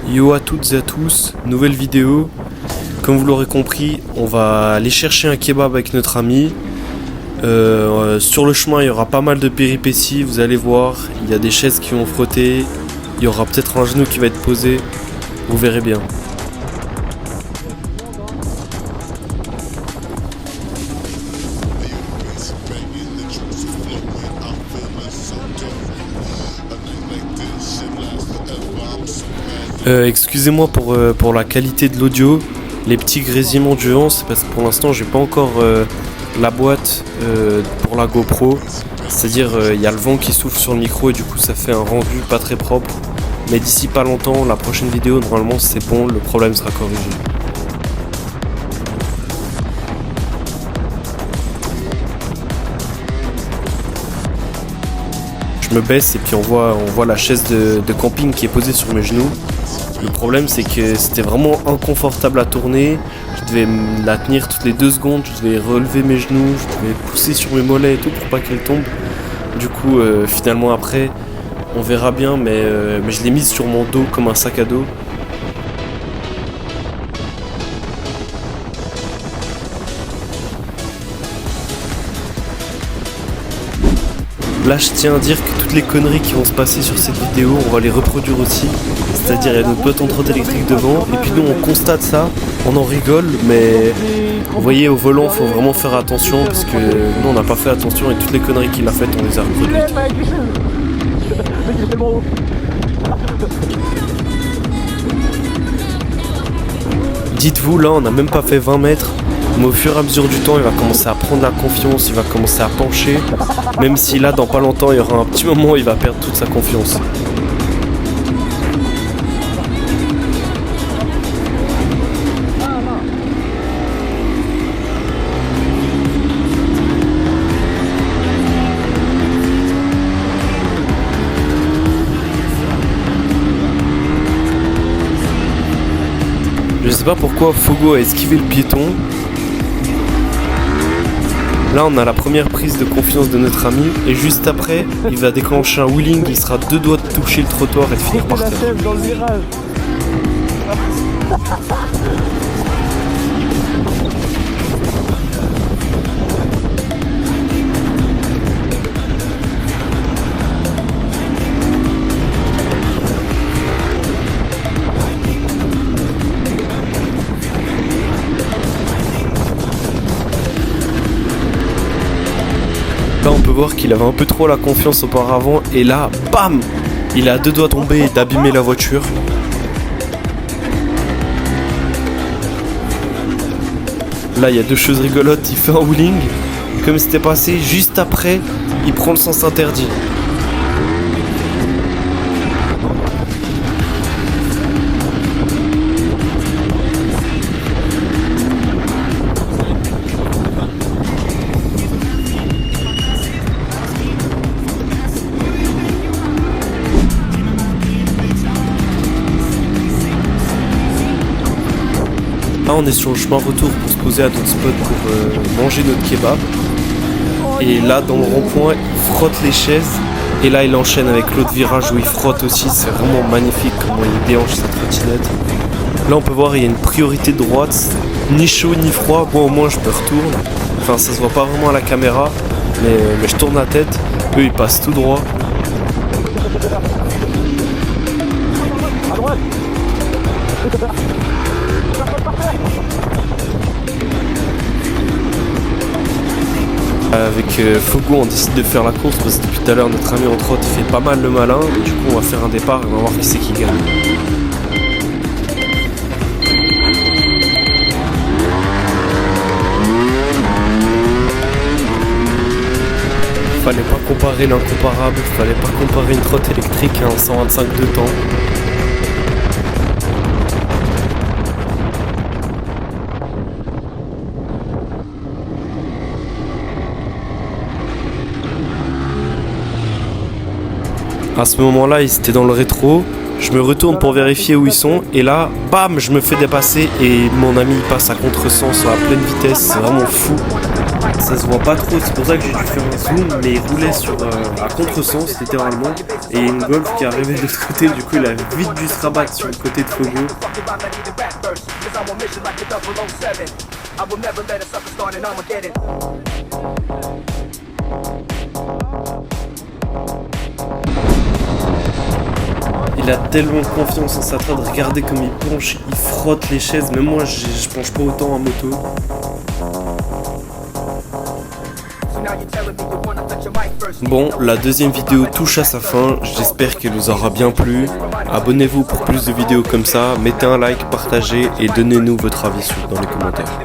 Yo à toutes et à tous, nouvelle vidéo. Comme vous l'aurez compris, on va aller chercher un kebab avec notre ami. Sur le chemin, il y aura pas mal de péripéties, vous allez voir. Il y a des chaises qui vont frotter, il y aura peut-être un genou qui va être posé. Vous verrez bien. Excusez-moi pour la qualité de l'audio, les petits grésillements du vent, c'est parce que pour l'instant j'ai pas encore la boîte pour la GoPro, c'est-à-dire il y a le vent qui souffle sur le micro et du coup ça fait un rendu pas très propre, mais d'ici pas longtemps, la prochaine vidéo normalement c'est bon, le problème sera corrigé. Je me baisse et puis on voit la chaise de camping qui est posée sur mes genoux. Le problème c'est que c'était vraiment inconfortable à tourner, je devais la tenir toutes les 2 secondes, je devais relever mes genoux, je devais pousser sur mes mollets et tout pour pas qu'elle tombe. Du coup finalement après on verra bien, mais je l'ai mise sur mon dos comme un sac à dos. Là je tiens à dire que toutes les conneries qui vont se passer sur cette vidéo, on va les reproduire aussi. C'est-à-dire il y a notre pote en trotte électrique devant, et puis nous on constate ça, on en rigole, mais vous voyez au volant faut vraiment faire attention, parce que nous on n'a pas fait attention et toutes les conneries qu'il a faites on les a reproduites. Dites-vous là on n'a même pas fait 20 mètres. Mais au fur et à mesure du temps, il va commencer à prendre la confiance, il va commencer à pencher. Même si là, dans pas longtemps, il y aura un petit moment où il va perdre toute sa confiance. Je sais pas pourquoi Fogo a esquivé le piéton. Là on a la première prise de confiance de notre ami et juste après il va déclencher un wheeling, il sera 2 doigts de toucher le trottoir et de finir par terre. Dans le virage. Là on peut voir qu'il avait un peu trop la confiance auparavant et là, bam, il est à 2 doigts de tomber et d'abîmer la voiture. Là il y a 2 choses rigolotes, il fait un wheeling, comme c'était passé, juste après, il prend le sens interdit. Là on est sur le chemin retour pour se poser à d'autres spots pour manger notre kebab. Et là dans le rond-point il frotte les chaises. Et là il enchaîne avec l'autre virage où il frotte aussi. C'est vraiment magnifique comment il déhanche sa trottinette. Là on peut voir il y a une priorité de droite. Ni chaud ni froid, moi au moins je me retourne. Enfin ça se voit pas vraiment à la caméra, mais je tourne la tête. Eux ils passent tout droit. À droite. Avec Fogo on décide de faire la course parce que depuis tout à l'heure notre ami en trotte fait pas mal le malin et du coup on va faire un départ et on va voir qui c'est qui gagne. Fallait pas comparer l'incomparable, fallait pas comparer une trotte électrique à un 125 de temps. À ce moment-là, ils étaient dans le rétro. Je me retourne pour vérifier où ils sont et là, bam, je me fais dépasser et mon ami passe à contresens à pleine vitesse, c'est vraiment fou. Ça se voit pas trop, c'est pour ça que j'ai dû faire un zoom, mais il roulait à contresens littéralement. Et une Golf qui est arrivée de l'autre côté, du coup il a vite dû se rabattre sur le côté de Fogo. Il a tellement confiance en sa trad, regardez comme il penche, il frotte les chaises, même moi je penche pas autant en moto. Bon, la deuxième vidéo touche à sa fin, j'espère qu'elle vous aura bien plu. Abonnez-vous pour plus de vidéos comme ça, mettez un like, partagez et donnez-nous votre avis dans les commentaires.